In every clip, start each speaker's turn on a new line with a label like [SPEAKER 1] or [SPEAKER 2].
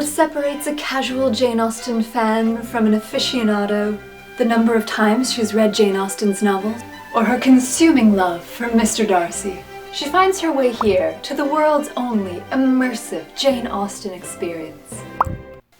[SPEAKER 1] What separates a casual Jane Austen fan from an aficionado? The number of times she's read Jane Austen's novels? Or her consuming love for Mr. Darcy? She finds her way here to the world's only immersive Jane Austen experience.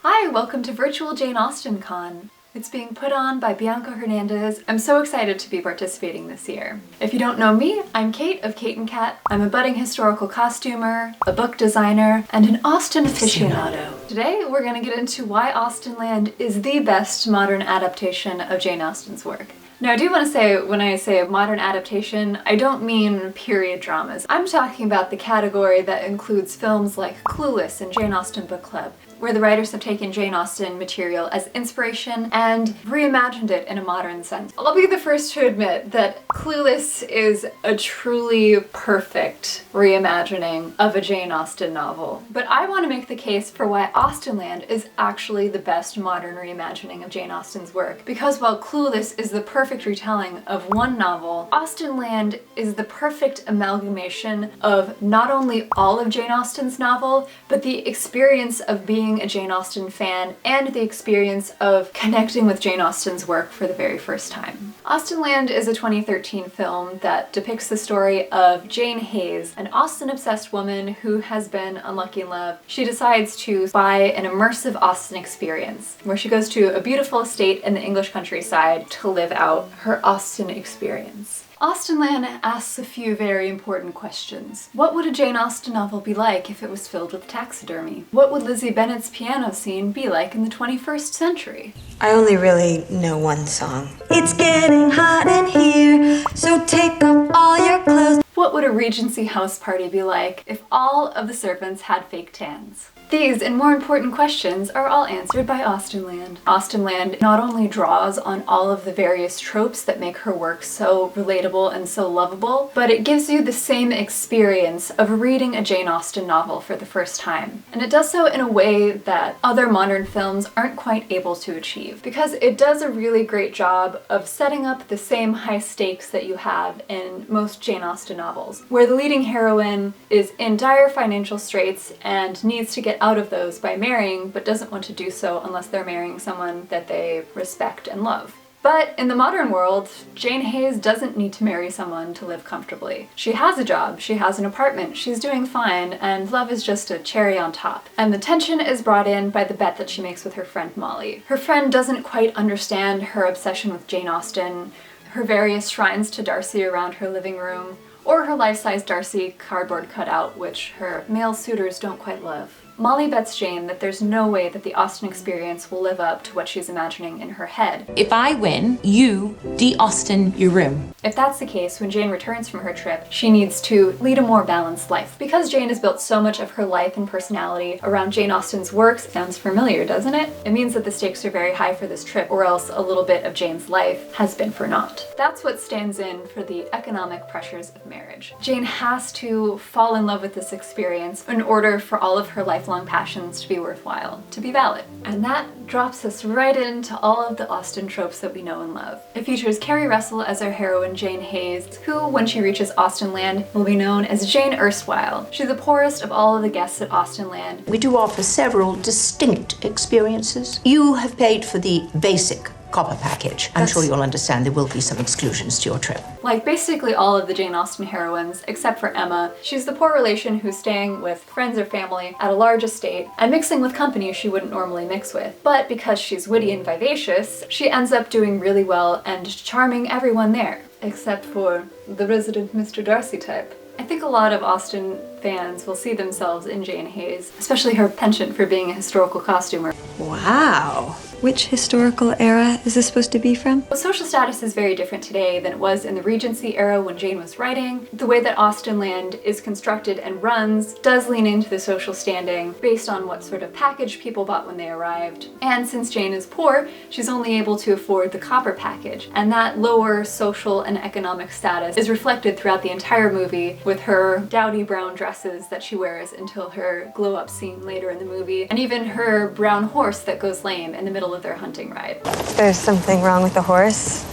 [SPEAKER 1] Hi, welcome to Virtual Jane Austen Con. It's being put on by Bianca Hernandez. I'm so excited to be participating this year. If you don't know me, I'm Kate of Kate and Kat. I'm a budding historical costumer, a book designer, and an Austen aficionado. Today we're going to get into why Austenland is the best modern adaptation of Jane Austen's work. Now I do want to say, when I say modern adaptation, I don't mean period dramas. I'm talking about the category that includes films like Clueless and Jane Austen Book Club, where the writers have taken Jane Austen material as inspiration and reimagined it in a modern sense. I'll be the first to admit that Clueless is a truly perfect reimagining of a Jane Austen novel. But I want to make the case for why Austenland is actually the best modern reimagining of Jane Austen's work. Because while Clueless is the perfect retelling of one novel, Austenland is the perfect amalgamation of not only all of Jane Austen's novel, but the experience of being a Jane Austen fan and the experience of connecting with Jane Austen's work for the very first time. Austenland is a 2013 film that depicts the story of Jane Hayes, an Austen-obsessed woman who has been unlucky in love. She decides to buy an immersive Austen experience, where she goes to a beautiful estate in the English countryside to live out her Austen experience. Austenland asks a few very important questions. What would a Jane Austen novel be like if it was filled with taxidermy? What would Lizzie Bennet's piano scene be like in the 21st century?
[SPEAKER 2] I only really know one song. It's getting hot in here, so take off all your clothes.
[SPEAKER 1] What would a Regency house party be like if all of the servants had fake tans? These and more important questions are all answered by Austenland. Austenland not only draws on all of the various tropes that make her work so relatable and so lovable, but it gives you the same experience of reading a Jane Austen novel for the first time. And it does so in a way that other modern films aren't quite able to achieve, because it does a really great job of setting up the same high stakes that you have in most Jane Austen novels, where the leading heroine is in dire financial straits and needs to get out of those by marrying, but doesn't want to do so unless they're marrying someone that they respect and love. But in the modern world, Jane Hayes doesn't need to marry someone to live comfortably. She has a job, she has an apartment, she's doing fine, and love is just a cherry on top. And the tension is brought in by the bet that she makes with her friend Molly. Her friend doesn't quite understand her obsession with Jane Austen, her various shrines to Darcy around her living room, or her life-size Darcy cardboard cutout, which her male suitors don't quite love. Molly bets Jane that there's no way that the Austen experience will live up to what she's imagining in her head.
[SPEAKER 3] If I win, you de-Austen your room.
[SPEAKER 1] If that's the case, when Jane returns from her trip, she needs to lead a more balanced life. Because Jane has built so much of her life and personality around Jane Austen's works, sounds familiar, doesn't it? It means that the stakes are very high for this trip, or else a little bit of Jane's life has been for naught. That's what stands in for the economic pressures of marriage. Jane has to fall in love with this experience in order for all of her lifelong passions to be worthwhile, to be valid. And that drops us right into all of the Austen tropes that we know and love. It features Carrie Russell as our heroine Jane Hayes, who, when she reaches Austenland, will be known as Jane Erstwhile. She's the poorest of all of the guests at Austenland.
[SPEAKER 4] We do offer several distinct experiences. You have paid for the basic copper package. I'm sure you'll understand there will be some exclusions to your trip.
[SPEAKER 1] Like basically all of the Jane Austen heroines, except for Emma, she's the poor relation who's staying with friends or family at a large estate and mixing with company she wouldn't normally mix with. But because she's witty and vivacious, she ends up doing really well and charming everyone there, except for the resident Mr. Darcy type. I think a lot of Austen fans will see themselves in Jane Hayes, especially her penchant for being a historical costumer.
[SPEAKER 2] Wow. Which historical era is this supposed to be from?
[SPEAKER 1] Social status is very different today than it was in the Regency era when Jane was writing. The way that Austenland is constructed and runs does lean into the social standing based on what sort of package people bought when they arrived. And since Jane is poor, she's only able to afford the copper package. And that lower social and economic status is reflected throughout the entire movie with her dowdy brown dresses that she wears until her glow-up scene later in the movie, and even her brown horse that goes lame in the middle of their hunting ride.
[SPEAKER 2] There's something wrong with the horse.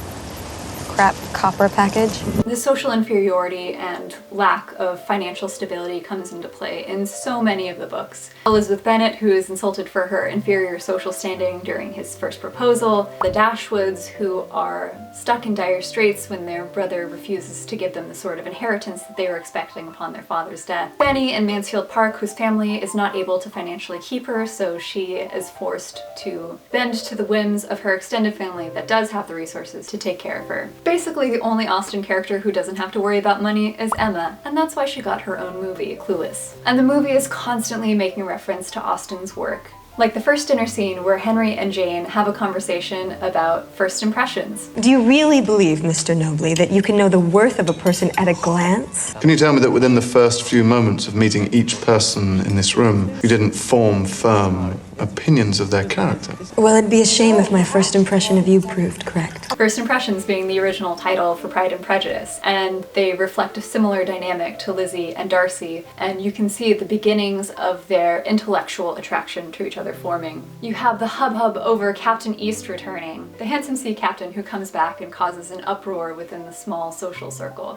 [SPEAKER 2] crap copper package.
[SPEAKER 1] The social inferiority and lack of financial stability comes into play in so many of the books. Elizabeth Bennet, who is insulted for her inferior social standing during his first proposal, the Dashwoods, who are stuck in dire straits when their brother refuses to give them the sort of inheritance that they were expecting upon their father's death. Fanny in Mansfield Park, whose family is not able to financially keep her, so she is forced to bend to the whims of her extended family that does have the resources to take care of her. Basically, the only Austen character who doesn't have to worry about money is Emma, and that's why she got her own movie, Clueless. And the movie is constantly making reference to Austen's work. Like the first dinner scene where Henry and Jane have a conversation about first impressions.
[SPEAKER 2] Do you really believe, Mr. Nobly, that you can know the worth of a person at a glance?
[SPEAKER 5] Can you tell me that within the first few moments of meeting each person in this room, you didn't form firm opinions of their character?
[SPEAKER 2] Well, it'd be a shame if my first impression of you proved correct.
[SPEAKER 1] First Impressions being the original title for Pride and Prejudice, and they reflect a similar dynamic to Lizzie and Darcy, and you can see the beginnings of their intellectual attraction to each other forming. You have the hubbub over Captain East returning, the handsome sea captain who comes back and causes an uproar within the small social circle.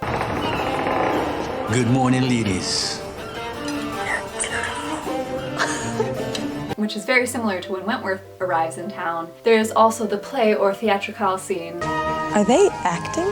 [SPEAKER 6] Good morning, ladies.
[SPEAKER 1] Which is very similar to when Wentworth arrives in town. There's also the play or theatrical scene.
[SPEAKER 2] Are they acting?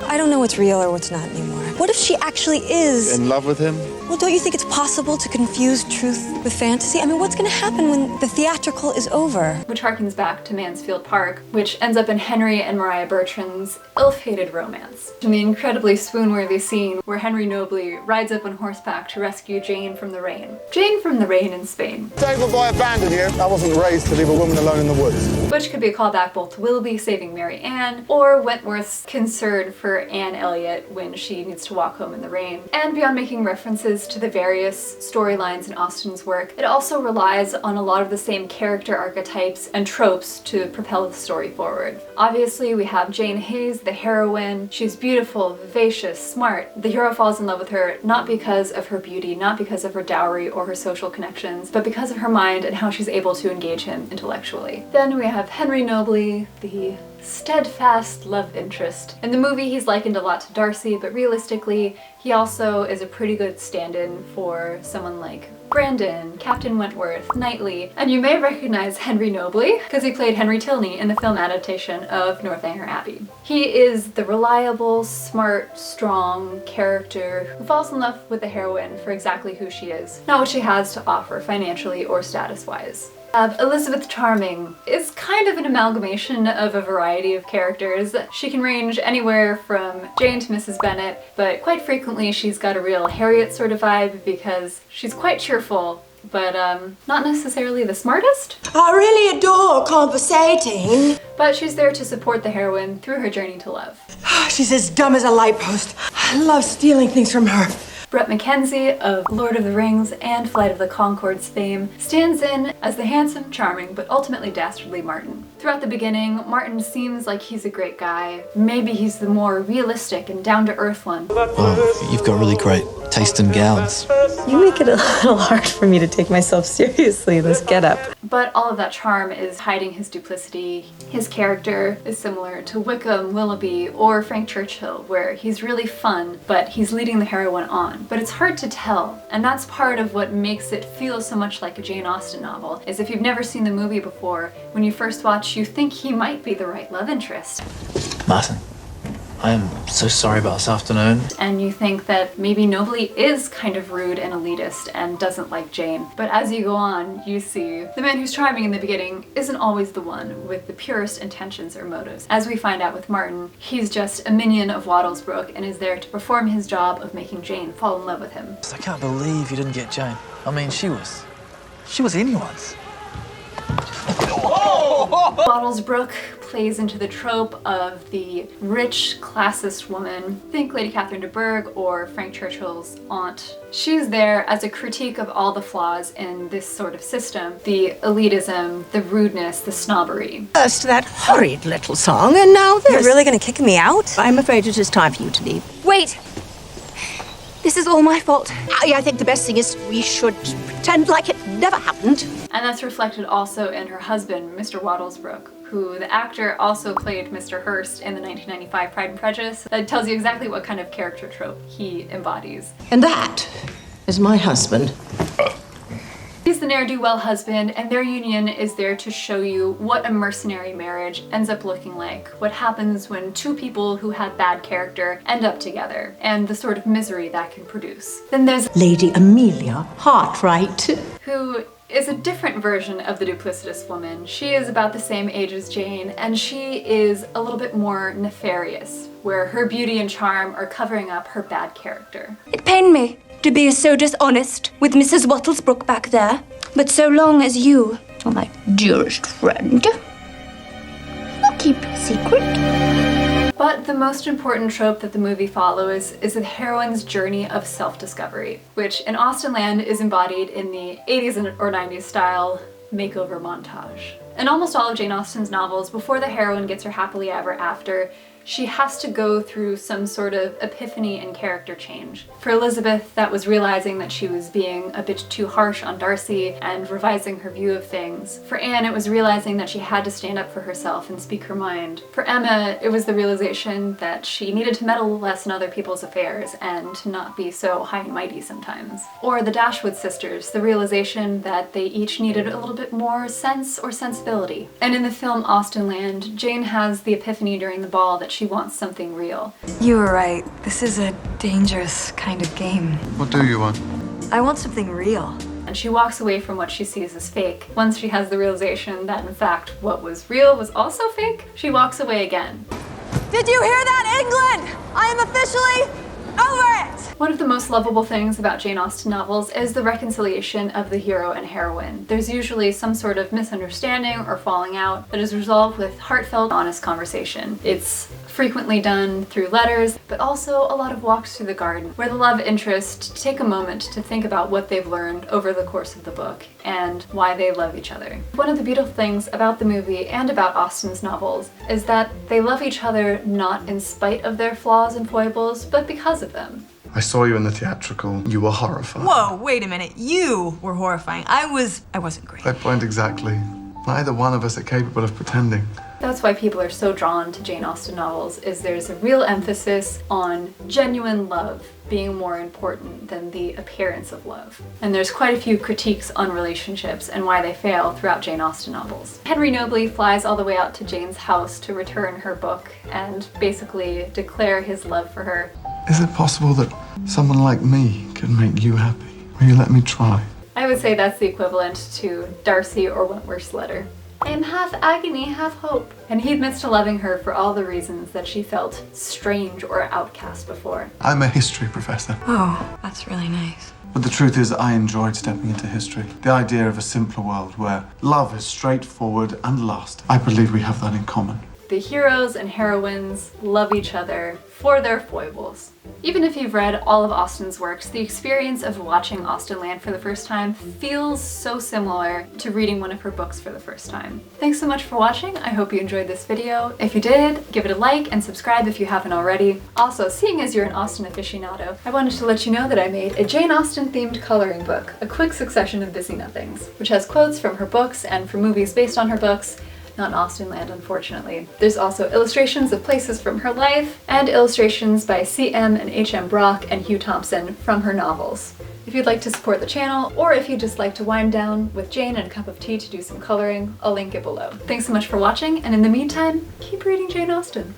[SPEAKER 2] I don't know what's real or what's not anymore. What if she actually is
[SPEAKER 5] In love with him?
[SPEAKER 2] Well, don't you think it's possible to confuse truth with fantasy? I mean, what's going to happen when the theatrical is over?
[SPEAKER 1] Which harkens back to Mansfield Park, which ends up in Henry and Maria Bertrand's ill-fated romance. In the incredibly swoon-worthy scene where Henry Nobly rides up on horseback to rescue Jane from the rain. Jane from the rain in Spain.
[SPEAKER 7] David by a bandit here. I wasn't raised to leave a woman alone in the woods.
[SPEAKER 1] Which could be a callback both to Willoughby saving Mary Ann, or Wentworth's concern for Anne Elliot when she needs to walk home in the rain. And beyond making references to the various storylines in Austen's work, it also relies on a lot of the same character archetypes and tropes to propel the story forward. Obviously, we have Jane Hayes, the heroine. She's beautiful, vivacious, smart. The hero falls in love with her not because of her beauty, not because of her dowry or her social connections, but because of her mind and how she's able to engage him intellectually. Then we have Henry Nobly, the steadfast love interest. In the movie, he's likened a lot to Darcy, but realistically, he also is a pretty good stand-in for someone like Brandon, Captain Wentworth, Knightley, and you may recognize Henry Nobly because he played Henry Tilney in the film adaptation of Northanger Abbey. He is the reliable, smart, strong character who falls in love with the heroine for exactly who she is, not what she has to offer financially or status-wise. Elizabeth Charming is kind of an amalgamation of a variety of characters. She can range anywhere from Jane to Mrs. Bennet, but quite frequently she's got a real Harriet sort of vibe because she's quite cheerful, but not necessarily the smartest.
[SPEAKER 8] I really adore conversating.
[SPEAKER 1] But she's there to support the heroine through her journey to love.
[SPEAKER 8] She's as dumb as a light post. I love stealing things from her.
[SPEAKER 1] Bret Mackenzie of Lord of the Rings and Flight of the Conchords fame stands in as the handsome, charming, but ultimately dastardly Martin. Throughout the beginning, Martin seems like he's a great guy. Maybe he's the more realistic and down-to-earth one.
[SPEAKER 6] Oh, you've got really great taste in gowns.
[SPEAKER 9] You make it a little hard for me to take myself seriously in this getup.
[SPEAKER 1] But all of that charm is hiding his duplicity. His character is similar to Wickham, Willoughby, or Frank Churchill, where he's really fun, but he's leading the heroine on. But it's hard to tell, and that's part of what makes it feel so much like a Jane Austen novel, is if you've never seen the movie before, when you first watch, you think he might be the right love interest.
[SPEAKER 6] Martin, I am so sorry about this afternoon.
[SPEAKER 1] And you think that maybe Nobly is kind of rude and elitist and doesn't like Jane. But as you go on, you see the man who's charming in the beginning isn't always the one with the purest intentions or motives. As we find out with Martin, he's just a minion of Wattlesbrook and is there to perform his job of making Jane fall in love with him.
[SPEAKER 6] I can't believe you didn't get Jane. I mean, she was anyone's.
[SPEAKER 1] Wattlesbrook plays into the trope of the rich, classist woman. Think Lady Catherine de Bourgh or Frank Churchill's aunt. She's there as a critique of all the flaws in this sort of system. The elitism, the rudeness, the snobbery.
[SPEAKER 4] First that horrid little song, and now this.
[SPEAKER 2] You're really going to kick me out?
[SPEAKER 4] I'm afraid it is time for you to leave.
[SPEAKER 2] Wait! This is all my fault.
[SPEAKER 4] I think the best thing is we should pretend like it never happened.
[SPEAKER 1] And that's reflected also in her husband, Mr. Wattlesbrook, who the actor also played Mr. Hearst in the 1995 Pride and Prejudice. That tells you exactly what kind of character trope he embodies.
[SPEAKER 4] And that is my husband.
[SPEAKER 1] He's the ne'er-do-well husband, and their union is there to show you what a mercenary marriage ends up looking like, what happens when two people who have bad character end up together, and the sort of misery that can produce. Then there's
[SPEAKER 4] Lady Amelia Hartright,
[SPEAKER 1] who is a different version of the duplicitous woman. She is about the same age as Jane, and she is a little bit more nefarious, where her beauty and charm are covering up her bad character.
[SPEAKER 10] It pained me to be so dishonest with Mrs. Wattlesbrook back there, but so long as you are my dearest friend, I'll keep your secret.
[SPEAKER 1] But the most important trope that the movie follows is the heroine's journey of self-discovery, which in Austenland is embodied in the 80s or 90s style makeover montage. In almost all of Jane Austen's novels, before the heroine gets her happily ever after, she has to go through some sort of epiphany and character change. For Elizabeth, that was realizing that she was being a bit too harsh on Darcy and revising her view of things. For Anne, it was realizing that she had to stand up for herself and speak her mind. For Emma, it was the realization that she needed to meddle less in other people's affairs and to not be so high and mighty sometimes. Or the Dashwood sisters, the realization that they each needed a little bit more sense or sensibility. And in the film Austenland, Jane has the epiphany during the ball that she wants something real.
[SPEAKER 8] You were right. This is a dangerous kind of game.
[SPEAKER 5] What do you want?
[SPEAKER 8] I want something real.
[SPEAKER 1] And she walks away from what she sees as fake. Once she has the realization that in fact what was real was also fake, she walks away again.
[SPEAKER 8] Did you hear that, England? I am officially over it!
[SPEAKER 1] One of the most lovable things about Jane Austen novels is the reconciliation of the hero and heroine. There's usually some sort of misunderstanding or falling out that is resolved with heartfelt, honest conversation. It's frequently done through letters, but also a lot of walks through the garden, where the love interests take a moment to think about what they've learned over the course of the book and why they love each other. One of the beautiful things about the movie and about Austen's novels is that they love each other not in spite of their flaws and foibles, but because of them.
[SPEAKER 5] I saw you in the theatrical. You were horrified.
[SPEAKER 8] Whoa, wait a minute. You were horrifying. I wasn't great.
[SPEAKER 5] My point exactly. Neither one of us are capable of pretending.
[SPEAKER 1] That's why people are so drawn to Jane Austen novels, is there's a real emphasis on genuine love being more important than the appearance of love. And there's quite a few critiques on relationships and why they fail throughout Jane Austen novels. Henry Nobly flies all the way out to Jane's house to return her book and basically declare his love for her.
[SPEAKER 5] Is it possible that someone like me can make you happy? Will you let me try?
[SPEAKER 1] I would say that's the equivalent to Darcy or Wentworth's letter. I am half agony, half hope. And he admits to loving her for all the reasons that she felt strange or outcast before.
[SPEAKER 5] I'm a history professor.
[SPEAKER 8] Oh, that's really nice.
[SPEAKER 5] But the truth is, I enjoyed stepping into history. The idea of a simpler world where love is straightforward and lasting. I believe we have that in common.
[SPEAKER 1] The heroes and heroines love each other for their foibles. Even if you've read all of Austen's works, the experience of watching Austenland for the first time feels so similar to reading one of her books for the first time. Thanks so much for watching. I hope you enjoyed this video. If you did, give it a like and subscribe if you haven't already. Also, seeing as you're an Austen aficionado, I wanted to let you know that I made a Jane Austen themed coloring book, A Quick Succession of Busy Nothings, which has quotes from her books and from movies based on her books. Not in Austenland, unfortunately. There's also illustrations of places from her life, and illustrations by C.M. and H.M. Brock and Hugh Thompson from her novels. If you'd like to support the channel, or if you'd just like to wind down with Jane and a cup of tea to do some coloring, I'll link it below. Thanks so much for watching, and in the meantime, keep reading Jane Austen.